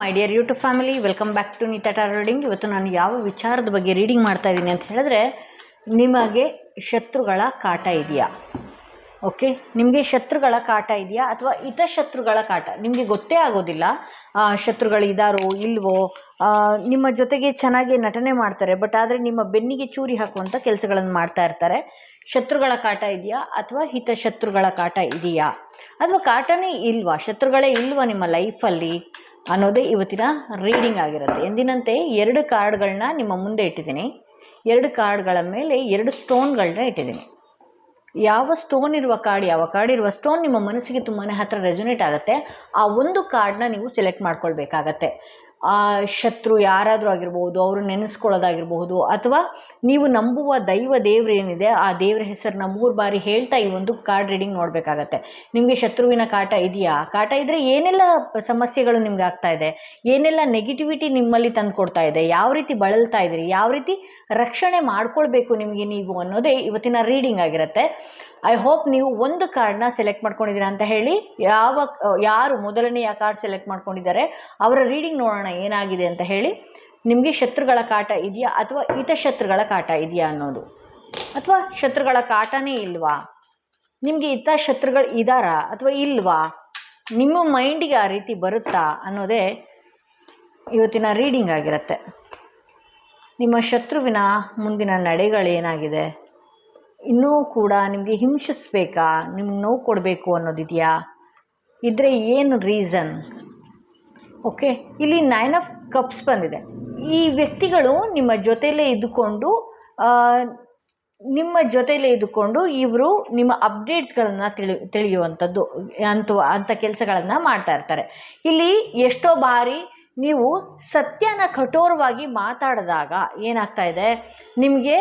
My dear YouTube family, welcome back to Neeta tarot reading. ಇವತ್ತು ನಾನು ಯಾವ ವಿಚಾರದ ಬಗ್ಗೆ ರೀಡಿಂಗ್ ಮಾಡ್ತಾ ಇದ್ದೀನಿ ಅಂತ ಹೇಳಿದ್ರೆ, ನಿಮಗೆ ಶತ್ರುಗಳ ಕಾಟ ಇದೆಯಾ? ಓಕೆ, ನಿಮಗೆ ಶತ್ರುಗಳ ಕಾಟ ಇದೆಯಾ ಅಥವಾ ಹಿತಶತ್ರುಗಳ ಕಾಟ? ನಿಮಗೆ ಗೊತ್ತೇ ಆಗೋದಿಲ್ಲ ಶತ್ರುಗಳು ಇದ್ದಾರೋ ಇಲ್ವೋ. ನಿಮ್ಮ ಜೊತೆಗೆ ಚೆನ್ನಾಗಿ ನಟನೆ ಮಾಡ್ತಾರೆ, ಬಟ್ ಆದರೆ ನಿಮ್ಮ ಬೆನ್ನಿಗೆ ಚೂರಿ ಹಾಕುವಂಥ ಕೆಲಸಗಳನ್ನು ಮಾಡ್ತಾ ಇರ್ತಾರೆ. ಶತ್ರುಗಳ ಕಾಟ ಇದೆಯಾ ಅಥವಾ ಹಿತಶತ್ರುಗಳ ಕಾಟ ಇದೆಯಾ? ಅಥವಾ ಕಾಟನೇ ಇಲ್ವಾ, ಶತ್ರುಗಳೇ ಇಲ್ವಾ ನಿಮ್ಮ ಲೈಫಲ್ಲಿ ಅನ್ನೋದೇ ಇವತ್ತಿನ ರೀಡಿಂಗ್ ಆಗಿರುತ್ತೆ. ಎಂದಿನಂತೆ 2 ಕಾರ್ಡ್ಗಳನ್ನ ನಿಮ್ಮ ಮುಂದೆ ಇಟ್ಟಿದ್ದೀನಿ. 2 ಕಾರ್ಡ್ಗಳ ಮೇಲೆ 2 ಸ್ಟೋನ್ಗಳನ್ನ ಇಟ್ಟಿದ್ದೀನಿ. ಯಾವ ಸ್ಟೋನ್ ಇರುವ ಕಾರ್ಡ್, ಯಾವ ಕಾರ್ಡ್ ಇರುವ ಸ್ಟೋನ್ ನಿಮ್ಮ ಮನಸ್ಸಿಗೆ ತುಂಬಾ ಹತ್ತಿರ ರೆಸೊನೇಟ್ ಆಗುತ್ತೆ, ಆ ಒಂದು ಕಾರ್ಡ್ನ ನೀವು ಸೆಲೆಕ್ಟ್ ಮಾಡ್ಕೊಳ್ಬೇಕಾಗತ್ತೆ. ಆ ಶತ್ರು ಯಾರಾದರೂ ಆಗಿರ್ಬೋದು, ಅವರು ನೆನೆಸ್ಕೊಳ್ಳೋದಾಗಿರ್ಬಹುದು, ಅಥವಾ ನೀವು ನಂಬುವ ದೇವ್ರು ಏನಿದೆ ಆ ದೇವ್ರ ಹೆಸರನ್ನ 3 ಬಾರಿ ಹೇಳ್ತಾ ಈ ಒಂದು ಕಾರ್ಡ್ ರೀಡಿಂಗ್ ನೋಡಬೇಕಾಗತ್ತೆ. ನಿಮಗೆ ಶತ್ರುವಿನ ಕಾಟ ಇದೆಯಾ? ಕಾಟ ಇದ್ದರೆ ಏನೆಲ್ಲ ಸಮಸ್ಯೆಗಳು ನಿಮ್ಗೆ ಆಗ್ತಾ ಇದೆ, ಏನೆಲ್ಲ ನೆಗೆಟಿವಿಟಿ ನಿಮ್ಮಲ್ಲಿ ತಂದು ಕೊಡ್ತಾ ಇದೆ, ಯಾವ ರೀತಿ ಬಳಲ್ತಾ ಇದ್ದೀರಿ, ಯಾವ ರೀತಿ ರಕ್ಷಣೆ ಮಾಡ್ಕೊಳ್ಬೇಕು ನಿಮಗೆ ನೀವು ಅನ್ನೋದೇ ಇವತ್ತಿನ ರೀಡಿಂಗ್ ಆಗಿರುತ್ತೆ. ಐ ಹೋಪ್ ನೀವು ಒಂದು ಕಾರ್ಡ್ನ ಸೆಲೆಕ್ಟ್ ಮಾಡ್ಕೊಂಡಿದ್ದೀರಾ ಅಂತ ಹೇಳಿ. ಯಾರು ಮೊದಲನೆಯ ಕಾರ್ಡ್ ಸೆಲೆಕ್ಟ್ ಮಾಡ್ಕೊಂಡಿದ್ದಾರೆ ಅವರ ರೀಡಿಂಗ್ ನೋಡೋಣ ಏನಾಗಿದೆ ಅಂತ ಹೇಳಿ. ನಿಮಗೆ ಶತ್ರುಗಳ ಕಾಟ ಇದೆಯಾ ಅಥವಾ ಹಿತಶತ್ರುಗಳ ಕಾಟ ಇದೆಯಾ ಅನ್ನೋದು, ಅಥವಾ ಶತ್ರುಗಳ ಕಾಟನೇ ಇಲ್ವಾ, ನಿಮಗೆ ಹಿತಶತ್ರುಗಳು ಇದ್ದಾರಾ ಅಥವಾ ಇಲ್ವಾ, ನಿಮ್ಮ ಮೈಂಡಿಗೆ ಆ ರೀತಿ ಬರುತ್ತಾ ಅನ್ನೋದೇ ಇವತ್ತಿನ ರೀಡಿಂಗ್ ಆಗಿರುತ್ತೆ. ನಿಮ್ಮ ಶತ್ರುವಿನ ಮುಂದಿನ ನಡೆಗಳೇನಾಗಿದೆ, ಇನ್ನೂ ಕೂಡ ನಿಮಗೆ ಹಿಂಸಿಸ್ಬೇಕಾ, ನಿಮ್ಗೆ ನೋವು ಕೊಡಬೇಕು ಅನ್ನೋದಿದೆಯಾ, ಇದ್ದರೆ ಏನು ರೀಸನ್? ಓಕೆ, ಇಲ್ಲಿ 9 ಆಫ್ ಕಪ್ಸ್ ಬಂದಿದೆ. ಈ ವ್ಯಕ್ತಿಗಳು ನಿಮ್ಮ ಜೊತೆಯಲ್ಲೇ ಇದ್ದುಕೊಂಡು ಇವರು ನಿಮ್ಮ ಅಪ್ಡೇಟ್ಸ್ಗಳನ್ನು ತಿಳಿಯುವಂಥದ್ದು ಅಂಥ ಕೆಲಸಗಳನ್ನು ಮಾಡ್ತಾ ಇರ್ತಾರೆ. ಇಲ್ಲಿ ಎಷ್ಟೋ ಬಾರಿ ನೀವು ಸತ್ಯನ ಕಠೋರವಾಗಿ ಮಾತಾಡಿದಾಗ ಏನಾಗ್ತಾ ಇದೆ, ನಿಮಗೆ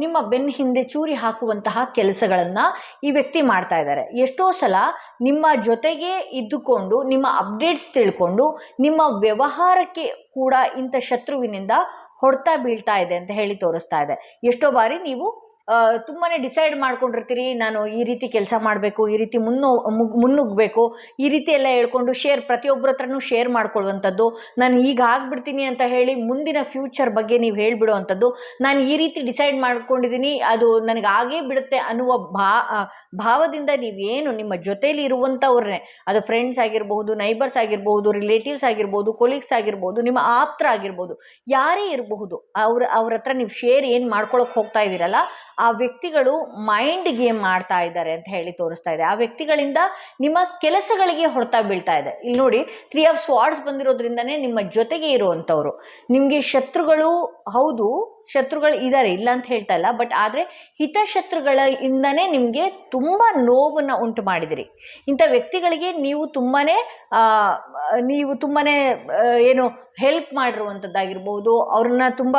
ನಿಮ್ಮ ಬೆನ್ನ ಹಿಂದೆ ಚೂರಿ ಹಾಕುವಂತಹ ಕೆಲಸಗಳನ್ನು ಈ ವ್ಯಕ್ತಿ ಮಾಡ್ತಾ ಇದ್ದಾರೆ. ಎಷ್ಟೋ ಸಲ ನಿಮ್ಮ ಜೊತೆಗೆ ಇದ್ದುಕೊಂಡು ನಿಮ್ಮ ಅಪ್ಡೇಟ್ಸ್ ತಿಳ್ಕೊಂಡು ನಿಮ್ಮ ವ್ಯವಹಾರಕ್ಕೆ ಕೂಡ ಇಂಥ ಶತ್ರುವಿನಿಂದ ಹೊಡ್ತಾ ಬೀಳ್ತಾ ಇದೆ ಅಂತ ಹೇಳಿ ತೋರಿಸ್ತಾ ಇದೆ. ಎಷ್ಟೋ ಬಾರಿ ನೀವು ತುಂಬಾ ಡಿಸೈಡ್ ಮಾಡ್ಕೊಂಡಿರ್ತೀರಿ, ನಾನು ಈ ರೀತಿ ಕೆಲಸ ಮಾಡಬೇಕು, ಈ ರೀತಿ ಮುನ್ನುಗ್ಗಬೇಕು, ಈ ರೀತಿ ಎಲ್ಲ ಹೇಳ್ಕೊಂಡು ಪ್ರತಿಯೊಬ್ಬರ ಹತ್ರನೂ ಶೇರ್ ಮಾಡ್ಕೊಳ್ಳುವಂಥದ್ದು, ನಾನು ಈಗ ಆಗ್ಬಿಡ್ತೀನಿ ಅಂತ ಹೇಳಿ ಮುಂದಿನ ಫ್ಯೂಚರ್ ಬಗ್ಗೆ ನೀವು ಹೇಳಿಬಿಡುವಂಥದ್ದು, ನಾನು ಈ ರೀತಿ ಡಿಸೈಡ್ ಮಾಡ್ಕೊಂಡಿದ್ದೀನಿ ಅದು ನನಗೆ ಆಗೇ ಬಿಡುತ್ತೆ ಅನ್ನುವ ಭಾವದಿಂದ ನೀವೇನು ನಿಮ್ಮ ಜೊತೇಲಿ ಇರುವಂಥವ್ರನ್ನೇ, ಅದು ಫ್ರೆಂಡ್ಸ್ ಆಗಿರ್ಬೋದು, ನೈಬರ್ಸ್ ಆಗಿರ್ಬೋದು, ರಿಲೇಟಿವ್ಸ್ ಆಗಿರ್ಬೋದು, ಕೊಲೀಗ್ಸ್ ಆಗಿರ್ಬೋದು, ನಿಮ್ಮ ಆಪ್ತರ ಆಗಿರ್ಬೋದು, ಯಾರೇ ಇರಬಹುದು, ಅವ್ರ ಹತ್ರ ನೀವು ಶೇರ್ ಏನು ಮಾಡ್ಕೊಳಕ್ಕೆ ಹೋಗ್ತಾ ಇದ್ದೀರಲ್ಲ, ಆ ವ್ಯಕ್ತಿಗಳು ಮೈಂಡ್ ಗೇಮ್ ಮಾಡ್ತಾ ಇದ್ದಾರೆ ಅಂತ ಹೇಳಿ ತೋರಿಸ್ತಾ ಇದೆ. ಆ ವ್ಯಕ್ತಿಗಳಿಂದ ನಿಮ್ಮ ಕೆಲಸಗಳಿಗೆ ಹೊಡ್ತಾ ಬೀಳ್ತಾ ಇದೆ. ಇಲ್ಲಿ ನೋಡಿ, 3 ಆಫ್ ಸ್ವಾರ್ಡ್ಸ್ ಬಂದಿರೋದ್ರಿಂದನೇ ನಿಮ್ಮ ಜೊತೆಗೆ ಇರುವಂಥವ್ರು ನಿಮಗೆ ಶತ್ರುಗಳು. ಹೌದು, ಶತ್ರುಗಳು ಇದ್ದಾರೆ, ಇಲ್ಲ ಅಂತ ಹೇಳ್ತಾ ಇಲ್ಲ, ಬಟ್ ಆದರೆ ಹಿತಶತ್ರುಗಳಿಂದನೇ ನಿಮಗೆ ತುಂಬ ನೋವನ್ನು ಉಂಟು ಮಾಡಿದಿರಿ. ಇಂಥ ವ್ಯಕ್ತಿಗಳಿಗೆ ನೀವು ತುಂಬಾ ಏನು ಹೆಲ್ಪ್ ಮಾಡಿರುವಂಥದ್ದಾಗಿರ್ಬೋದು, ಅವ್ರನ್ನ ತುಂಬ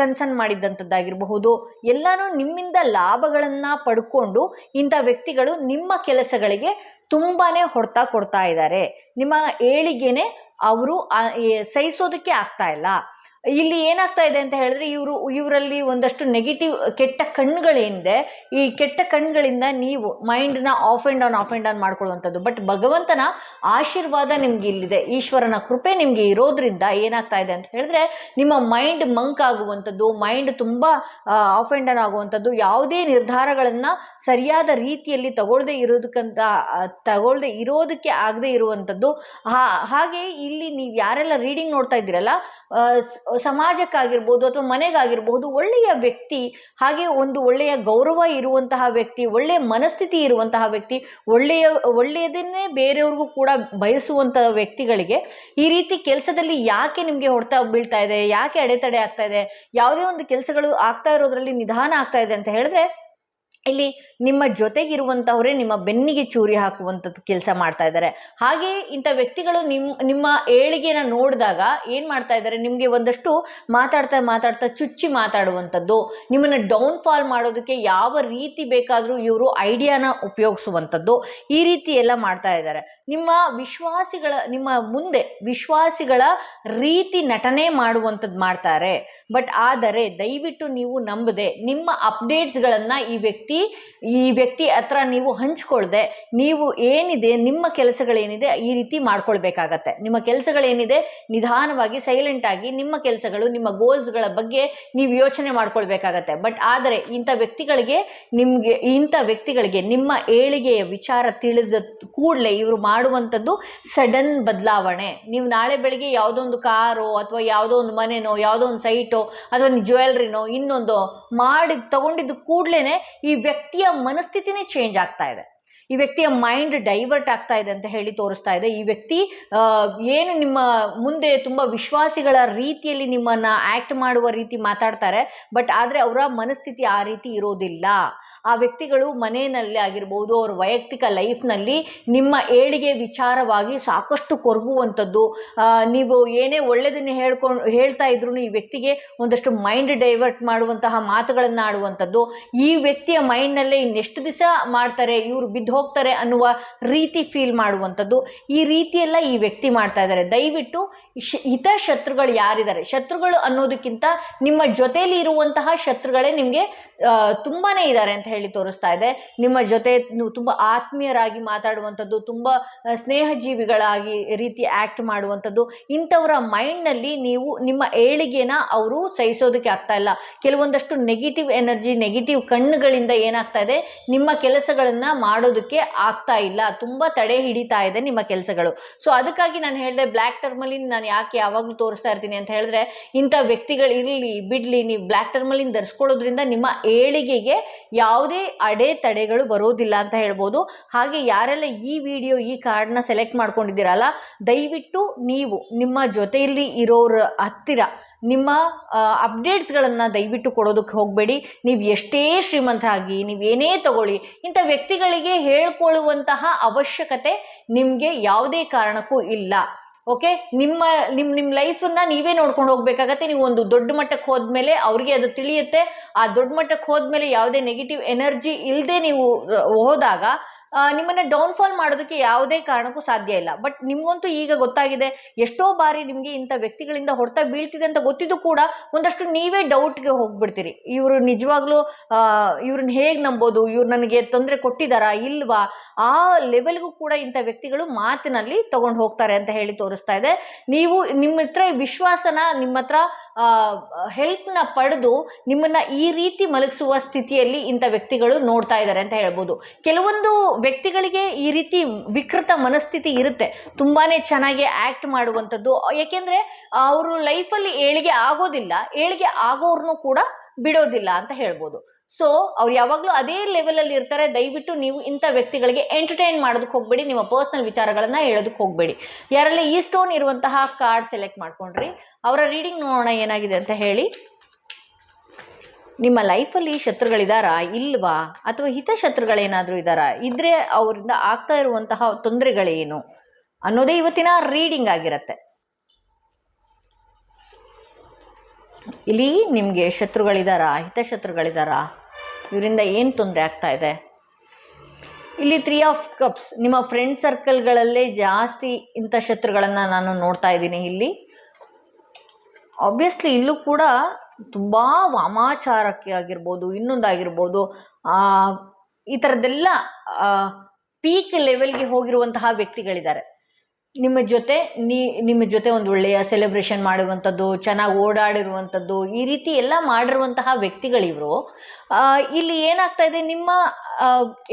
ಕನ್ಸರ್ನ್ ಮಾಡಿದ್ದಂಥದ್ದಾಗಿರಬಹುದು, ಎಲ್ಲನೂ ನಿಮ್ಮಿಂದ ಲಾಭಗಳನ್ನು ಪಡ್ಕೊಂಡು ಇಂಥ ವ್ಯಕ್ತಿಗಳು ನಿಮ್ಮ ಕೆಲಸಗಳಿಗೆ ತುಂಬಾ ಹೊಡ್ತಾ ಕೊಡ್ತಾ ಇದ್ದಾರೆ. ನಿಮ್ಮ ಏಳಿಗೆನೆ ಅವರು ಸಹಿಸೋದಕ್ಕೆ ಆಗ್ತಾ ಇಲ್ಲ. ಇಲ್ಲಿ ಏನಾಗ್ತಾ ಇದೆ ಅಂತ ಹೇಳಿದ್ರೆ, ಇವರಲ್ಲಿ ಒಂದಷ್ಟು ನೆಗೆಟಿವ್ ಕೆಟ್ಟ ಕಣ್ಣುಗಳೇನಿದೆ, ಈ ಕೆಟ್ಟ ಕಣ್ಣುಗಳಿಂದ ನೀವು ಮೈಂಡ್ನ ಆಫ್ ಆ್ಯಂಡ್ ಆನ್ ಮಾಡ್ಕೊಳ್ಳುವಂಥದ್ದು. ಬಟ್ ಭಗವಂತನ ಆಶೀರ್ವಾದ ನಿಮ್ಗೆ ಇಲ್ಲಿದೆ, ಈಶ್ವರನ ಕೃಪೆ ನಿಮಗೆ ಇರೋದ್ರಿಂದ ಏನಾಗ್ತಾ ಇದೆ ಅಂತ ಹೇಳಿದ್ರೆ, ನಿಮ್ಮ ಮೈಂಡ್ ಮಂಕ್ ಆಗುವಂಥದ್ದು, ಮೈಂಡ್ ತುಂಬ ಆಫ್ ಆ್ಯಂಡ್ ಆನ್ ಆಗುವಂಥದ್ದು, ಯಾವುದೇ ನಿರ್ಧಾರಗಳನ್ನು ಸರಿಯಾದ ರೀತಿಯಲ್ಲಿ ತಗೊಳ್ಳದೆ ಇರೋದಕ್ಕೆ ಆಗದೆ ಇರುವಂಥದ್ದು. ಹಾಗೆ ಇಲ್ಲಿ ನೀವು ಯಾರೆಲ್ಲ ರೀಡಿಂಗ್ ನೋಡ್ತಾ ಇದ್ದೀರಲ್ಲ, ಸಮಾಜಕ್ಕಾಗಿರ್ಬೋದು ಅಥವಾ ಮನೆಗಾಗಿರ್ಬೋದು, ಒಳ್ಳೆಯ ವ್ಯಕ್ತಿ, ಹಾಗೆ ಒಂದು ಒಳ್ಳೆಯ ಗೌರವ ಇರುವಂತಹ ವ್ಯಕ್ತಿ, ಒಳ್ಳೆಯ ಮನಸ್ಥಿತಿ ಇರುವಂತಹ ವ್ಯಕ್ತಿ, ಒಳ್ಳೆಯದನ್ನೇ ಬೇರೆಯವ್ರಿಗೂ ಕೂಡ ಬಯಸುವಂತಹ ವ್ಯಕ್ತಿಗಳಿಗೆ ಈ ರೀತಿ ಕೆಲಸದಲ್ಲಿ ಯಾಕೆ ನಿಮಗೆ ಹೊಡ್ತಾ ಬೀಳ್ತಾ ಇದೆ, ಯಾಕೆ ಅಡೆತಡೆ ಆಗ್ತಾ ಇದೆ, ಯಾವುದೇ ಒಂದು ಕೆಲಸಗಳು ಆಗ್ತಾ ಇರೋದ್ರಲ್ಲಿ ನಿಧಾನ ಆಗ್ತಾ ಇದೆ ಅಂತ ಹೇಳಿದ್ರೆ, ಇಲ್ಲಿ ನಿಮ್ಮ ಜೊತೆಗಿರುವಂಥವರೇ ನಿಮ್ಮ ಬೆನ್ನಿಗೆ ಚೂರಿ ಹಾಕುವಂಥದ್ದು ಕೆಲಸ ಮಾಡ್ತಾ ಇದ್ದಾರೆ. ಹಾಗೆಯೇ ಇಂಥ ವ್ಯಕ್ತಿಗಳು ನಿಮ್ಮ ಏಳಿಗೆನ ನೋಡಿದಾಗ ಏನು ಮಾಡ್ತಾ ಇದ್ದಾರೆ, ನಿಮಗೆ ಒಂದಷ್ಟು ಮಾತಾಡ್ತಾ ಚುಚ್ಚಿ ಮಾತಾಡುವಂಥದ್ದು, ನಿಮ್ಮನ್ನು ಡೌನ್ಫಾಲ್ ಮಾಡೋದಕ್ಕೆ ಯಾವ ರೀತಿ ಬೇಕಾದರೂ ಇವರು ಐಡಿಯಾನ ಉಪಯೋಗಿಸುವಂಥದ್ದು, ಈ ರೀತಿ ಎಲ್ಲ ಮಾಡ್ತಾ ಇದ್ದಾರೆ. ನಿಮ್ಮ ನಿಮ್ಮ ಮುಂದೆ ವಿಶ್ವಾಸಿಗಳ ರೀತಿ ನಟನೆ ಮಾಡುವಂಥದ್ದು ಮಾಡ್ತಾರೆ. ಬಟ್ ಆದರೆ ದಯವಿಟ್ಟು ನೀವು ನಂಬದೆ ನಿಮ್ಮ ಅಪ್ಡೇಟ್ಸ್ಗಳನ್ನು ಈ ವ್ಯಕ್ತಿ ಹತ್ರ ನೀವು ಹಂಚ್ಕೊಳ್ದೆ ನೀವು ಏನಿದೆ ನಿಮ್ಮ ಕೆಲಸಗಳೇನಿದೆ ಈ ರೀತಿ ಮಾಡ್ಕೊಳ್ಬೇಕಾಗತ್ತೆ. ನಿಮ್ಮ ಕೆಲಸಗಳೇನಿದೆ ನಿಧಾನವಾಗಿ ಸೈಲೆಂಟ್ ಆಗಿ ನಿಮ್ಮ ಕೆಲಸಗಳು ನಿಮ್ಮ ಗೋಲ್ಸ್ಗಳ ಬಗ್ಗೆ ನೀವು ಯೋಚನೆ ಮಾಡ್ಕೊಳ್ಬೇಕಾಗತ್ತೆ. ಬಟ್ ಆದರೆ ಇಂಥ ವ್ಯಕ್ತಿಗಳಿಗೆ ನಿಮ್ಮ ಏಳಿಗೆಯ ವಿಚಾರ ತಿಳಿದ ಕೂಡಲೇ ಇವರು ಮಾಡುವಂಥದ್ದು ಸಡನ್ ಬದಲಾವಣೆ. ನೀವು ನಾಳೆ ಬೆಳಿಗ್ಗೆ ಯಾವುದೋ ಒಂದು ಕಾರೋ ಅಥವಾ ಯಾವುದೋ ಒಂದು ಮನೆನೋ ಯಾವುದೋ ಒಂದು ಸೈಟೋ ಅಥವಾ ಜ್ಯುವೆಲ್ರಿನೋ ಇನ್ನೊಂದು ತಗೊಂಡಿದ್ದು ಕೂಡಲೇ ಈ ವ್ಯಕ್ತಿಯ ಮನಸ್ಥಿತಿನೇ ಚೇಂಜ್ ಆಗ್ತಾ ಇದೆ. ಈ ವ್ಯಕ್ತಿಯ ಮೈಂಡ್ ಡೈವರ್ಟ್ ಆಗ್ತಾ ಇದೆ ಅಂತ ಹೇಳಿ ತೋರಿಸ್ತಾ ಇದೆ. ಈ ವ್ಯಕ್ತಿ ಏನು ನಿಮ್ಮ ಮುಂದೆ ತುಂಬ ವಿಶ್ವಾಸಿಗಳ ರೀತಿಯಲ್ಲಿ ನಿಮ್ಮನ್ನು ಆ್ಯಕ್ಟ್ ಮಾಡುವ ರೀತಿ ಮಾತಾಡ್ತಾರೆ. ಬಟ್ ಆದರೆ ಅವರ ಮನಸ್ಥಿತಿ ಆ ರೀತಿ ಇರೋದಿಲ್ಲ. ಆ ವ್ಯಕ್ತಿಗಳು ಮನೆಯಲ್ಲಿ ಆಗಿರ್ಬೋದು, ಅವ್ರ ವೈಯಕ್ತಿಕ ಲೈಫ್ನಲ್ಲಿ ನಿಮ್ಮ ಏಳಿಗೆ ವಿಚಾರವಾಗಿ ಸಾಕಷ್ಟು ಕೊರಗುವಂಥದ್ದು. ನೀವು ಏನೇ ಒಳ್ಳೆಯದನ್ನು ಹೇಳ್ತಾ ಇದ್ರು ಈ ವ್ಯಕ್ತಿಗೆ ಒಂದಷ್ಟು ಮೈಂಡ್ ಡೈವರ್ಟ್ ಮಾಡುವಂತಹ ಮಾತುಗಳನ್ನು ಆಡುವಂಥದ್ದು. ಈ ವ್ಯಕ್ತಿಯ ಮೈಂಡ್ನಲ್ಲೇ ಇನ್ನೆಷ್ಟು ದಿವಸ ಮಾಡ್ತಾರೆ, ಇವರು ಬಿದ್ದು ಹೋಗ್ತಾರೆ ಅನ್ನುವ ರೀತಿ ಫೀಲ್ ಮಾಡುವಂಥದ್ದು. ಈ ರೀತಿಯೆಲ್ಲ ಈ ವ್ಯಕ್ತಿ ಮಾಡ್ತಾ ಇದ್ದಾರೆ. ದಯವಿಟ್ಟು ಹಿತಶತ್ರುಗಳು ಯಾರಿದ್ದಾರೆ, ಶತ್ರುಗಳು ಅನ್ನೋದಕ್ಕಿಂತ ನಿಮ್ಮ ಜೊತೆಯಲ್ಲಿ ಇರುವಂತಹ ಶತ್ರುಗಳೇ ನಿಮಗೆ ತುಂಬಾ ಇದ್ದಾರೆ ಅಂತ ಹೇಳಿ ತೋರಿಸ್ತಾ ಇದೆ. ನಿಮ್ಮ ಜೊತೆ ತುಂಬ ಆತ್ಮೀಯರಾಗಿ ಮಾತಾಡುವಂಥದ್ದು, ತುಂಬ ಸ್ನೇಹಜೀವಿಗಳಾಗಿ ರೀತಿ ಆ್ಯಕ್ಟ್ ಮಾಡುವಂಥದ್ದು, ಇಂಥವರ ಮೈಂಡ್ನಲ್ಲಿ ನೀವು ನಿಮ್ಮ ಏಳಿಗೆನ ಅವರು ಸಹಿಸೋದಕ್ಕೆ ಆಗ್ತಾ ಇಲ್ಲ. ಕೆಲವೊಂದಷ್ಟು ನೆಗೆಟಿವ್ ಎನರ್ಜಿ, ನೆಗೆಟಿವ್ ಕಣ್ಣುಗಳಿಂದ ಏನಾಗ್ತಾ ಇದೆ, ನಿಮ್ಮ ಕೆಲಸಗಳನ್ನು ಮಾಡೋದಕ್ಕೆ ಆಗ್ತಾ ಇಲ್ಲ. ತುಂಬ ತಡೆ ಹಿಡಿತಾ ಇದೆ ನಿಮ್ಮ ಕೆಲಸಗಳು. ಸೊ ಅದಕ್ಕಾಗಿ ನಾನು ಹೇಳಿದೆ, ಬ್ಲ್ಯಾಕ್ ಟರ್ಮಲಿನ್ ನಾನು ಯಾಕೆ ಯಾವಾಗಲೂ ತೋರಿಸ್ತಾ ಇರ್ತೀನಿ ಅಂತ ಹೇಳಿದ್ರೆ, ಇಂಥ ವ್ಯಕ್ತಿಗಳು ಇರಲಿ ಬಿಡಲಿ, ನೀವು ಬ್ಲ್ಯಾಕ್ ಟರ್ಮಲಿನ್ ಧರಿಸ್ಕೊಳ್ಳೋದ್ರಿಂದ ನಿಮ್ಮ ಏಳಿಗೆಗೆ ಯಾವುದೇ ಅಡೆತಡೆಗಳು ಬರೋದಿಲ್ಲ ಅಂತ ಹೇಳ್ಬೋದು. ಹಾಗೆ ಯಾರೆಲ್ಲ ಈ ಕಾರ್ಡ್ನ ಸೆಲೆಕ್ಟ್ ಮಾಡ್ಕೊಂಡಿದ್ದೀರಲ್ಲ, ದಯವಿಟ್ಟು ನೀವು ನಿಮ್ಮ ಜೊತೆಯಲ್ಲಿ ಇರೋರ ಹತ್ತಿರ ನಿಮ್ಮ ಅಪ್ಡೇಟ್ಸ್ಗಳನ್ನು ದಯವಿಟ್ಟು ಕೊಡೋದಕ್ಕೆ ಹೋಗಬೇಡಿ. ನೀವು ಎಷ್ಟೇ ಶ್ರೀಮಂತರಾಗಿ ನೀವೇನೇ ತಗೊಳ್ಳಿ, ಇಂಥ ವ್ಯಕ್ತಿಗಳಿಗೆ ಹೇಳ್ಕೊಳ್ಳುವಂತಹ ಅವಶ್ಯಕತೆ ನಿಮಗೆ ಯಾವುದೇ ಕಾರಣಕ್ಕೂ ಇಲ್ಲ. ಓಕೆ, ನಿಮ್ಮ ಲೈಫನ್ನು ನೀವೇ ನೋಡ್ಕೊಂಡು ಹೋಗ್ಬೇಕಾಗತ್ತೆ. ನೀವು ಒಂದು ದೊಡ್ಡ ಮಟ್ಟಕ್ಕೆ ಹೋದ್ಮೇಲೆ ಅವ್ರಿಗೆ ಅದು ತಿಳಿಯುತ್ತೆ. ಆ ದೊಡ್ಡ ಮಟ್ಟಕ್ಕೆ ಹೋದ್ಮೇಲೆ ಯಾವುದೇ ನೆಗೆಟಿವ್ ಎನರ್ಜಿ ಇಲ್ಲದೆ ನೀವು ಹೋದಾಗ ನಿಮ್ಮನ್ನು ಡೌನ್ಫಾಲ್ ಮಾಡೋದಕ್ಕೆ ಯಾವುದೇ ಕಾರಣಕ್ಕೂ ಸಾಧ್ಯ ಇಲ್ಲ. ಬಟ್ ನಿಮಗಂತೂ ಈಗ ಗೊತ್ತಾಗಿದೆ, ಎಷ್ಟೋ ಬಾರಿ ನಿಮಗೆ ಇಂಥ ವ್ಯಕ್ತಿಗಳಿಂದ ಹೊಡೆತ ಬೀಳ್ತಿದೆ ಅಂತ ಗೊತ್ತಿದ್ದು ಕೂಡ ಒಂದಷ್ಟು ನೀವೇ ಡೌಟ್ಗೆ ಹೋಗ್ಬಿಡ್ತೀರಿ. ಇವರು ನಿಜವಾಗ್ಲೂ ಇವ್ರನ್ನ ಹೇಗೆ ನಂಬೋದು, ಇವ್ರು ನನಗೆ ತೊಂದರೆ ಕೊಟ್ಟಿದ್ದಾರಾ ಇಲ್ವಾ, ಆ ಲೆವೆಲ್ಗೂ ಕೂಡ ಇಂಥ ವ್ಯಕ್ತಿಗಳು ಮಾತಿನಲ್ಲಿ ತಗೊಂಡು ಹೋಗ್ತಾರೆ ಅಂತ ಹೇಳಿ ತೋರಿಸ್ತಾ ಇದೆ. ನೀವು ನಿಮ್ಮ ಹತ್ರ ವಿಶ್ವಾಸನ, ನಿಮ್ಮ ಹತ್ರ ಹೆಲ್ಪ್ನ ಪಡೆದು ನಿಮ್ಮನ್ನು ಈ ರೀತಿ ಮಲಗಿಸುವ ಸ್ಥಿತಿಯಲ್ಲಿ ಇಂಥ ವ್ಯಕ್ತಿಗಳು ನೋಡ್ತಾ ಇದ್ದಾರೆ ಅಂತ ಹೇಳ್ಬೋದು. ಕೆಲವೊಂದು ವ್ಯಕ್ತಿಗಳಿಗೆ ಈ ರೀತಿ ವಿಕೃತ ಮನಸ್ಥಿತಿ ಇರುತ್ತೆ, ತುಂಬಾ ಚೆನ್ನಾಗಿ ಆ್ಯಕ್ಟ್ ಮಾಡುವಂಥದ್ದು. ಏಕೆಂದರೆ ಅವರು ಲೈಫಲ್ಲಿ ಏಳಿಗೆ ಆಗೋದಿಲ್ಲ, ಏಳಿಗೆ ಆಗೋರ್ನು ಕೂಡ ಬಿಡೋದಿಲ್ಲ ಅಂತ ಹೇಳ್ಬೋದು. ಸೊ ಅವ್ರು ಯಾವಾಗಲೂ ಅದೇ ಲೆವೆಲಲ್ಲಿ ಇರ್ತಾರೆ. ದಯವಿಟ್ಟು ನೀವು ಇಂಥ ವ್ಯಕ್ತಿಗಳಿಗೆ ಎಂಟರ್ಟೈನ್ ಮಾಡೋದಕ್ಕೆ ಹೋಗಬೇಡಿ, ನಿಮ್ಮ ಪರ್ಸ್ನಲ್ ವಿಚಾರಗಳನ್ನು ಹೇಳೋದಕ್ಕೆ ಹೋಗಬೇಡಿ. ಯಾರೆಲ್ಲ ಈ ಸ್ಟೋನ್ ಇರುವಂತಹ ಕಾರ್ಡ್ ಸೆಲೆಕ್ಟ್ ಮಾಡ್ಕೊಂಡ್ರಿ, ಅವರ ರೀಡಿಂಗ್ ನೋಡೋಣ ಏನಾಗಿದೆ ಅಂತ ಹೇಳಿ. ನಿಮ್ಮ ಲೈಫಲ್ಲಿ ಶತ್ರುಗಳಿದಾರಾ ಇಲ್ವಾ, ಅಥವಾ ಹಿತಶತ್ರುಗಳೇನಾದರೂ ಇದ್ದಾರಾ, ಇದ್ರೆ ಅವರಿಂದ ಆಗ್ತಾ ಇರುವಂತಹ ತೊಂದರೆಗಳೇನು ಅನ್ನೋದೇ ಇವತ್ತಿನ ರೀಡಿಂಗ್ ಆಗಿರುತ್ತೆ. ಇಲ್ಲಿ ನಿಮಗೆ ಶತ್ರುಗಳಿದಾರಾ, ಹಿತಶತ್ರುಗಳಿದಾರಾ, ಇವರಿಂದ ಏನು ತೊಂದರೆ ಆಗ್ತಾ ಇದೆ. ಇಲ್ಲಿ 3 ಆಫ್ ಕಪ್ಸ್, ನಿಮ್ಮ ಫ್ರೆಂಡ್ ಸರ್ಕಲ್ಗಳಲ್ಲೇ ಜಾಸ್ತಿ ಇಂಥ ಶತ್ರುಗಳನ್ನು ನಾನು ನೋಡ್ತಾ ಇದ್ದೀನಿ. ಇಲ್ಲಿ ಆಬ್ವಿಯಸ್ಲಿ ಇಲ್ಲೂ ಕೂಡ ತುಂಬ ವಾಮಾಚಾರಕ್ಕೆ ಆಗಿರ್ಬೋದು, ಇನ್ನೊಂದಾಗಿರ್ಬೋದು, ಈ ಥರದ್ದೆಲ್ಲ ಪೀಕ್ ಲೆವೆಲ್ಗೆ ಹೋಗಿರುವಂತಹ ವ್ಯಕ್ತಿಗಳಿದ್ದಾರೆ. ನಿಮ್ಮ ಜೊತೆ ಒಂದು ಒಳ್ಳೆಯ ಸೆಲೆಬ್ರೇಷನ್ ಮಾಡುವಂಥದ್ದು, ಚೆನ್ನಾಗಿ ಓಡಾಡಿರುವಂಥದ್ದು, ಈ ರೀತಿ ಎಲ್ಲ ಮಾಡಿರುವಂತಹ ವ್ಯಕ್ತಿಗಳಿವರು. ಇಲ್ಲಿ ಏನಾಗ್ತಾ ಇದೆ, ನಿಮ್ಮ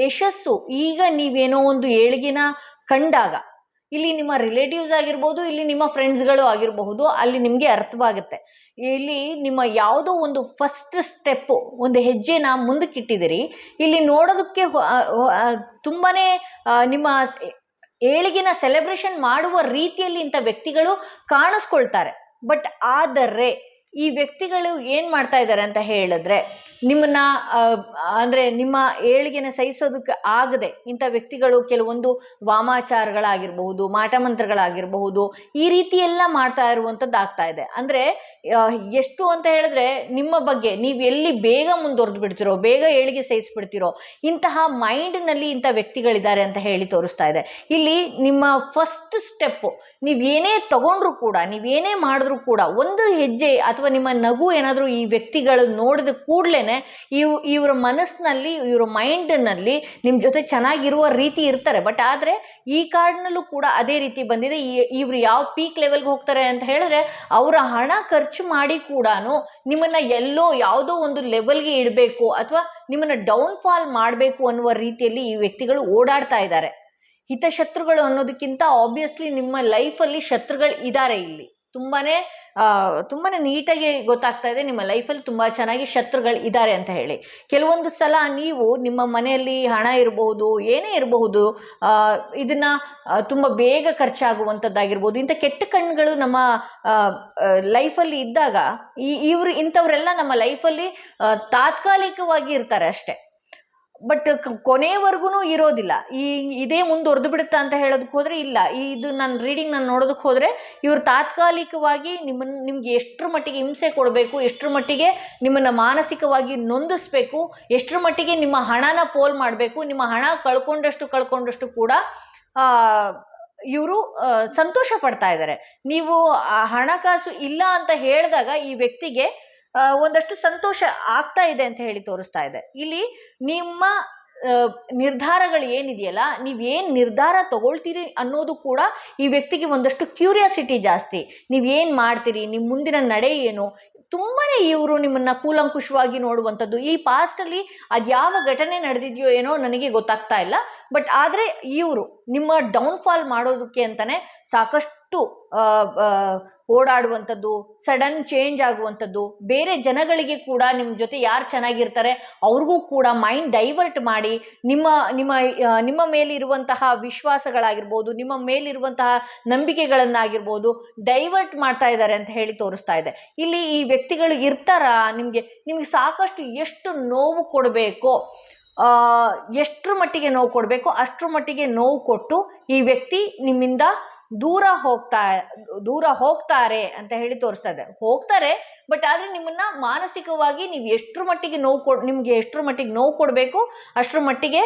ಯಶಸ್ಸು ಈಗ ನೀವೇನೋ ಒಂದು ಏಳಿಗೆನ ಕಂಡಾಗ ಇಲ್ಲಿ ನಿಮ್ಮ ರಿಲೇಟಿವ್ಸ್ ಆಗಿರ್ಬೋದು, ಇಲ್ಲಿ ನಿಮ್ಮ ಫ್ರೆಂಡ್ಸ್ಗಳು ಆಗಿರಬಹುದು, ಅಲ್ಲಿ ನಿಮಗೆ ಅರ್ಥವಾಗುತ್ತೆ. ಇಲ್ಲಿ ನಿಮ್ಮ ಯಾವುದೋ ಒಂದು ಫಸ್ಟ್ ಸ್ಟೆಪ್ಪು, ಒಂದು ಹೆಜ್ಜೆನ ಮುಂದಕ್ಕಿಟ್ಟಿದ್ದೀರಿ. ಇಲ್ಲಿ ನೋಡೋದಕ್ಕೆ ತುಂಬಾ ನಿಮ್ಮ ಏಳಿಗೆನ ಸೆಲೆಬ್ರೇಷನ್ ಮಾಡುವ ರೀತಿಯಲ್ಲಿ ಇಂಥ ವ್ಯಕ್ತಿಗಳು ಕಾಣಿಸ್ಕೊಳ್ತಾರೆ. ಬಟ್ ಆದರೆ ಈ ವ್ಯಕ್ತಿಗಳು ಏನು ಮಾಡ್ತಾ ಇದ್ದಾರೆ ಅಂತ ಹೇಳಿದ್ರೆ, ನಿಮ್ಮನ್ನ ಅಂದರೆ ನಿಮ್ಮ ಏಳಿಗೆನ ಸಹಿಸೋದಕ್ಕೆ ಆಗದೆ ಇಂಥ ವ್ಯಕ್ತಿಗಳು ಕೆಲವೊಂದು ವಾಮಾಚಾರಗಳಾಗಿರಬಹುದು, ಮಾಟಮಂತ್ರಗಳಾಗಿರಬಹುದು, ಈ ರೀತಿ ಎಲ್ಲ ಮಾಡ್ತಾ ಇರುವಂಥದ್ದು ಆಗ್ತಾ ಇದೆ. ಅಂದರೆ ಎಷ್ಟು ಅಂತ ಹೇಳಿದ್ರೆ, ನಿಮ್ಮ ಬಗ್ಗೆ ನೀವು ಎಲ್ಲಿ ಬೇಗ ಮುಂದುವರೆದು ಬಿಡ್ತಿರೋ, ಬೇಗ ಏಳಿಗೆ ಸಹಿಸ್ಬಿಡ್ತಿರೋ, ಇಂತಹ ಮೈಂಡ್ನಲ್ಲಿ ಇಂಥ ವ್ಯಕ್ತಿಗಳಿದ್ದಾರೆ ಅಂತ ಹೇಳಿ ತೋರಿಸ್ತಾ ಇದೆ. ಇಲ್ಲಿ ನಿಮ್ಮ ಫಸ್ಟ್ ಸ್ಟೆಪ್ಪು, ನೀವೇನೇ ತಗೊಂಡ್ರು ಕೂಡ, ನೀವೇನೇ ಮಾಡಿದ್ರು ಕೂಡ, ಒಂದು ಹೆಜ್ಜೆ ಅಥವಾ ನಿಮ್ಮ ನಗು ಏನಾದರೂ ಈ ವ್ಯಕ್ತಿಗಳು ನೋಡಿದ ಕೂಡಲೇ ಇವರ ಮನಸ್ಸಿನಲ್ಲಿ, ಇವರ ಮೈಂಡ್ನಲ್ಲಿ ನಿಮ್ಮ ಜೊತೆ ಚೆನ್ನಾಗಿರುವ ರೀತಿ ಇರ್ತಾರೆ. ಬಟ್ ಆದರೆ ಈ ಕಾರ್ಡ್ನಲ್ಲೂ ಕೂಡ ಅದೇ ರೀತಿ ಬಂದಿದೆ. ಇವರು ಯಾವ ಪೀಕ್ ಲೆವೆಲ್ಗೆ ಹೋಗ್ತಾರೆ ಅಂತ ಹೇಳಿದ್ರೆ, ಅವರ ಹಣ ಖರ್ಚು ಮಾಡಿ ಕೂಡ ನಿಮ್ಮನ್ನು ಎಲ್ಲೋ ಯಾವುದೋ ಒಂದು ಲೆವೆಲ್ಗೆ ಇಡಬೇಕು ಅಥವಾ ನಿಮ್ಮನ್ನು ಡೌನ್ಫಾಲ್ ಮಾಡಬೇಕು ಅನ್ನುವ ರೀತಿಯಲ್ಲಿ ಈ ವ್ಯಕ್ತಿಗಳು ಓಡಾಡ್ತಾ ಇದ್ದಾರೆ. ಹಿತಶತ್ರುಗಳು ಅನ್ನೋದಕ್ಕಿಂತ ಆಬ್ವಿಯಸ್ಲಿ ನಿಮ್ಮ ಲೈಫಲ್ಲಿ ಶತ್ರುಗಳು ಇದ್ದಾರೆ. ಇಲ್ಲಿ ತುಂಬಾನೇ ನೀಟಾಗಿ ಗೊತ್ತಾಗ್ತಾ ಇದೆ, ನಿಮ್ಮ ಲೈಫಲ್ಲಿ ತುಂಬ ಚೆನ್ನಾಗಿ ಶತ್ರುಗಳು ಇದ್ದಾರೆ ಅಂತ ಹೇಳಿ. ಕೆಲವೊಂದು ಸಲ ನೀವು ನಿಮ್ಮ ಮನೆಯಲ್ಲಿ ಹಣ ಇರಬಹುದು, ಏನೇ ಇರಬಹುದು, ಇದನ್ನ ತುಂಬ ಬೇಗ ಖರ್ಚಾಗುವಂಥದ್ದಾಗಿರ್ಬೋದು, ಇಂಥ ಕೆಟ್ಟ ಕಣ್ಣುಗಳು ನಮ್ಮ ಲೈಫಲ್ಲಿ ಇದ್ದಾಗ ಇಂಥವರೆಲ್ಲ ನಮ್ಮ ಲೈಫಲ್ಲಿ ತಾತ್ಕಾಲಿಕವಾಗಿ ಇರ್ತಾರೆ ಅಷ್ಟೆ. ಬಟ್ ಕೊನೆಯವರೆಗೂ ಇರೋದಿಲ್ಲ. ಇದೇ ಮುಂದುವರೆದು ಬಿಡುತ್ತಾ ಅಂತ ಹೇಳೋದಕ್ಕೆ ಹೋದರೆ ಇಲ್ಲ. ಇದು ನನ್ನ ರೀಡಿಂಗ್ ನಾನು ನೋಡೋದಕ್ಕೆ ಹೋದರೆ, ಇವರು ತಾತ್ಕಾಲಿಕವಾಗಿ ನಿಮ್ಗೆ ಎಷ್ಟರ ಮಟ್ಟಿಗೆ ಹಿಂಸೆ ಕೊಡಬೇಕು, ಎಷ್ಟರ ಮಟ್ಟಿಗೆ ನಿಮ್ಮನ್ನು ಮಾನಸಿಕವಾಗಿ ನೊಂದಿಸ್ಬೇಕು, ಎಷ್ಟರ ಮಟ್ಟಿಗೆ ನಿಮ್ಮ ಹಣನ ಪೋಲ್ ಮಾಡಬೇಕು, ನಿಮ್ಮ ಹಣ ಕಳ್ಕೊಂಡಷ್ಟು ಕೂಡ ಇವರು ಸಂತೋಷ ಪಡ್ತಾ ಇದ್ದಾರೆ. ನೀವು ಹಣಕಾಸು ಇಲ್ಲ ಅಂತ ಹೇಳಿದಾಗ ಈ ವ್ಯಕ್ತಿಗೆ ಒಂದಷ್ಟು ಸಂತೋಷ ಆಗ್ತಾ ಇದೆ ಅಂತ ಹೇಳಿ ತೋರಿಸ್ತಾ ಇದೆ. ಇಲ್ಲಿ ನಿಮ್ಮ ನಿರ್ಧಾರಗಳು ಏನಿದೆಯಲ್ಲ, ನೀವೇನು ನಿರ್ಧಾರ ತಗೊಳ್ತೀರಿ ಅನ್ನೋದು ಕೂಡ ಈ ವ್ಯಕ್ತಿಗೆ ಒಂದಷ್ಟು ಕ್ಯೂರಿಯಾಸಿಟಿ ಜಾಸ್ತಿ. ನೀವೇನು ಮಾಡ್ತೀರಿ, ನಿಮ್ಮ ಮುಂದಿನ ನಡೆ ಏನು, ತುಂಬಾ ಇವರು ನಿಮ್ಮನ್ನು ಕೂಲಂಕುಷವಾಗಿ ನೋಡುವಂಥದ್ದು. ಈ ಪಾಸ್ಟಲ್ಲಿ ಅದು ಯಾವ ಘಟನೆ ನಡೆದಿದೆಯೋ ಏನೋ ನನಗೆ ಗೊತ್ತಾಗ್ತಾ ಇಲ್ಲ. ಬಟ್ ಆದರೆ ಇವರು ನಿಮ್ಮ ಡೌನ್ಫಾಲ್ ಮಾಡೋದಕ್ಕೆ ಅಂತಲೇ ಸಾಕಷ್ಟು ಓಡಾಡುವಂಥದ್ದು, ಸಡನ್ ಚೇಂಜ್ ಆಗುವಂಥದ್ದು, ಬೇರೆ ಜನಗಳಿಗೆ ಕೂಡ ನಿಮ್ಮ ಜೊತೆ ಯಾರು ಚೆನ್ನಾಗಿರ್ತಾರೆ ಅವ್ರಿಗೂ ಕೂಡ ಮೈಂಡ್ ಡೈವರ್ಟ್ ಮಾಡಿ ನಿಮ್ಮ ಮೇಲಿರುವಂತಹ ವಿಶ್ವಾಸಗಳಾಗಿರ್ಬೋದು, ನಿಮ್ಮ ಮೇಲಿರುವಂತಹ ನಂಬಿಕೆಗಳನ್ನಾಗಿರ್ಬೋದು ಡೈವರ್ಟ್ ಮಾಡ್ತಾ ಇದ್ದಾರೆ ಅಂತ ಹೇಳಿ ತೋರಿಸ್ತಾ ಇದೆ. ಇಲ್ಲಿ ಈ ವ್ಯಕ್ತಿಗಳು ಇರ್ತಾರಾ, ನಿಮಗೆ ಸಾಕಷ್ಟು ಎಷ್ಟು ನೋವು ಕೊಡಬೇಕೋ, ಎಷ್ಟರ ಮಟ್ಟಿಗೆ ನೋವು ಕೊಡಬೇಕು ಅಷ್ಟರ ಮಟ್ಟಿಗೆ ನೋವು ಕೊಟ್ಟು ಈ ವ್ಯಕ್ತಿ ನಿಮ್ಮಿಂದ ದೂರ ಹೋಗ್ತಾರೆ ಅಂತ ಹೇಳಿ ತೋರಿಸ್ತಾ ಇದೆ. ಹೋಗ್ತಾರೆ, ಬಟ್ ಆದರೆ ನಿಮ್ಮನ್ನ ಮಾನಸಿಕವಾಗಿ ನೀವು ಎಷ್ಟರ ಮಟ್ಟಿಗೆ ನಿಮ್ಗೆ ಎಷ್ಟರ ಮಟ್ಟಿಗೆ ನೋವು ಕೊಡಬೇಕು ಅಷ್ಟರ ಮಟ್ಟಿಗೆ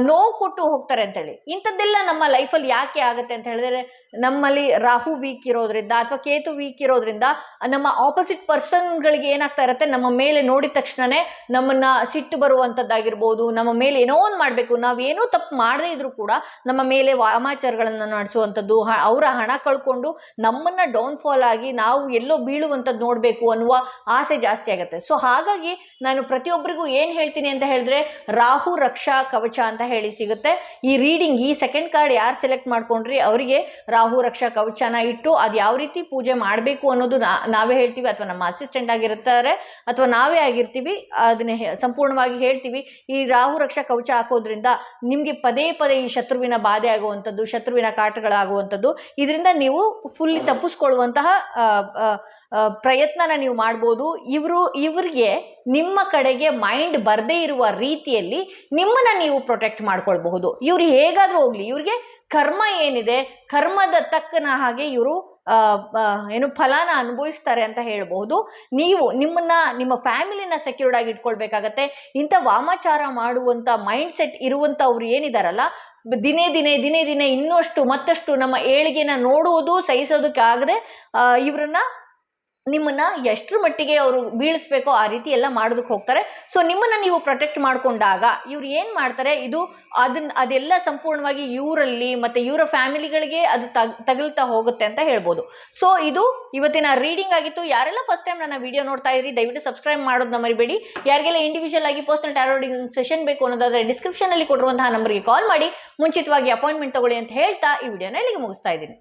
ನೋವು ಕೊಟ್ಟು ಹೋಗ್ತಾರೆ ಅಂತೇಳಿ. ಇಂಥದ್ದೆಲ್ಲ ನಮ್ಮ ಲೈಫಲ್ಲಿ ಯಾಕೆ ಆಗುತ್ತೆ ಅಂತ ಹೇಳಿದ್ರೆ, ನಮ್ಮಲ್ಲಿ ರಾಹು ವೀಕ್ ಇರೋದ್ರಿಂದ ಅಥವಾ ಕೇತು ವೀಕ್ ಇರೋದ್ರಿಂದ ನಮ್ಮ ಆಪೋಸಿಟ್ ಪರ್ಸನ್ಗಳಿಗೆ ಏನಾಗ್ತಾ ಇರುತ್ತೆ, ನಮ್ಮ ಮೇಲೆ ನೋಡಿದ ತಕ್ಷಣನೇ ನಮ್ಮನ್ನ ಸಿಟ್ಟು ಬರುವಂಥದ್ದಾಗಿರ್ಬೋದು, ನಮ್ಮ ಮೇಲೆ ಏನೋ ಒಂದು ಮಾಡಬೇಕು, ನಾವೇನೋ ತಪ್ಪು ಮಾಡದೇ ಇದ್ರೂ ಕೂಡ ನಮ್ಮ ಮೇಲೆ ವಾಮಾಚಾರಗಳನ್ನು ನಡೆಸುವಂಥದ್ದು, ಅವರ ಹಣ ಕಳ್ಕೊಂಡು ನಮ್ಮನ್ನ ಡೌನ್ಫಾಲ್ ಆಗಿ ನಾವು ಎಲ್ಲೋ ಬೀಳುವಂಥದ್ದು ನೋಡಬೇಕು ಅನ್ನುವ ಆಸೆ ಜಾಸ್ತಿ ಆಗುತ್ತೆ. ಸೊ ಹಾಗಾಗಿ ನಾನು ಪ್ರತಿಯೊಬ್ಬರಿಗೂ ಏನು ಹೇಳ್ತೀನಿ ಅಂತ ಹೇಳಿದ್ರೆ, ರಾಹು ರಕ್ಷಾ ಕವಚ ಅಂತ ಹೇಳಿ ಸಿಗುತ್ತೆ. ಈ ರೀಡಿಂಗ್, ಈ ಸೆಕೆಂಡ್ ಕಾರ್ಡ್ ಯಾರು ಸೆಲೆಕ್ಟ್ ಮಾಡ್ಕೊಂಡ್ರಿ ಅವರಿಗೆ ರಾಹು ರಕ್ಷಾ ಕವಚನ ಇಟ್ಟು ಅದು ಯಾವ ರೀತಿ ಪೂಜೆ ಮಾಡಬೇಕು ಅನ್ನೋದು ನಾವೇ ಹೇಳ್ತೀವಿ, ಅಥವಾ ನಮ್ಮ ಅಸಿಸ್ಟೆಂಟ್ ಆಗಿರ್ತಾರೆ ಅಥವಾ ನಾವೇ ಆಗಿರ್ತೀವಿ, ಅದನ್ನ ಸಂಪೂರ್ಣವಾಗಿ ಹೇಳ್ತೀವಿ. ಈ ರಾಹು ರಕ್ಷಾ ಕವಚ ಹಾಕೋದ್ರಿಂದ ನಿಮಗೆ ಪದೇ ಪದೇ ಈ ಶತ್ರುವಿನ ಬಾಧೆ ಆಗುವಂಥದ್ದು, ಶತ್ರುವಿನ ಕಾಟಗಳಾಗುವಂಥದ್ದು, ಇದರಿಂದ ನೀವು ಫುಲ್ಲಿ ತಪ್ಪಿಸ್ಕೊಳ್ಳುವಂತಹ ಪ್ರಯತ್ನನ ನೀವು ಮಾಡ್ಬೋದು. ಇವ್ರಿಗೆ ನಿಮ್ಮ ಕಡೆಗೆ ಮೈಂಡ್ ಬರದೇ ಇರುವ ರೀತಿಯಲ್ಲಿ ನಿಮ್ಮನ್ನ ನೀವು ಪ್ರೊಟೆಕ್ಟ್ ಮಾಡ್ಕೊಳ್ಬಹುದು. ಇವ್ರು ಹೇಗಾದ್ರೂ ಹೋಗ್ಲಿ, ಇವ್ರಿಗೆ ಕರ್ಮ ಏನಿದೆ, ಕರ್ಮದ ತಕ್ಕನ ಹಾಗೆ ಇವರು ಫಲಾನ ಅನುಭವಿಸ್ತಾರೆ ಅಂತ ಹೇಳ್ಬಹುದು. ನೀವು ನಿಮ್ಮ ಫ್ಯಾಮಿಲಿನ ಸೆಕ್ಯೂರ್ಡ್ ಆಗಿ ಇಟ್ಕೊಳ್ಬೇಕಾಗತ್ತೆ. ಇಂಥ ವಾಮಾಚಾರ ಮಾಡುವಂಥ ಮೈಂಡ್ ಸೆಟ್ ಇರುವಂಥವ್ರು ಏನಿದಾರಲ್ಲ, ದಿನೇ ದಿನೇ ಇನ್ನಷ್ಟು ಮತ್ತಷ್ಟು ನಮ್ಮ ಏಳಿಗೆನ ನೋಡುವುದು ಸಹಿಸೋದಕ್ಕೆ ಆಗದೆ ನಿಮ್ಮನ್ನ ಎಷ್ಟರ ಮಟ್ಟಿಗೆ ಅವರು ಬೀಳಿಸ್ಬೇಕೋ ಆ ರೀತಿ ಎಲ್ಲ ಮಾಡೋದಕ್ಕೆ ಹೋಗ್ತಾರೆ. ಸೊ ನಿಮ್ಮನ್ನ ನೀವು ಪ್ರೊಟೆಕ್ಟ್ ಮಾಡ್ಕೊಂಡಾಗ ಇವ್ರು ಏನು ಮಾಡ್ತಾರೆ, ಅದೆಲ್ಲ ಸಂಪೂರ್ಣವಾಗಿ ಇವರಲ್ಲಿ ಮತ್ತು ಇವರ ಫ್ಯಾಮಿಲಿಗಳಿಗೆ ಅದು ತಗಲ್ತಾ ಹೋಗುತ್ತೆ ಅಂತ ಹೇಳ್ಬೋದು. ಸೊ ಇದು ಇವತ್ತಿನ ರೀಡಿಂಗ್ ಆಗಿತ್ತು. ಯಾರೆಲ್ಲ ಫಸ್ಟ್ ಟೈಮ್ ನನ್ನ ವಿಡಿಯೋ ನೋಡ್ತಾ ಇದ್ರಿ ದಯವಿಟ್ಟು ಸಬ್ಸ್ಕ್ರೈಬ್ ಮಾಡೋದನ್ನ ಮರಿಬೇಡಿ. ಯಾರಿಗೆಲ್ಲ ಇಂಡಿವಿಜುವಲ್ ಆಗಿ ಪರ್ಸನಲ್ ಟ್ಯಾರೋ ರೀಡಿಂಗ್ ಸೆಷನ್ ಬೇಕು ಅನ್ನೋದಾದ್ರೆ ಡಿಸ್ಕ್ರಿಪ್ಷನಲ್ಲಿ ಕೊಟ್ಟಿರುವಂತಹ ನಂಬರ್ಗೆ ಕಾಲ್ ಮಾಡಿ ಮುಂಚಿತವಾಗಿ ಅಪಾಯಿಂಟ್ಮೆಂಟ್ ತಗೊಳ್ಳಿ ಅಂತ ಹೇಳ್ತಾ ಈ ವಿಡಿಯೋನ ಇಲ್ಲಿಗೆ ಮುಗಿಸ್ತಾ ಇದ್ದೀನಿ.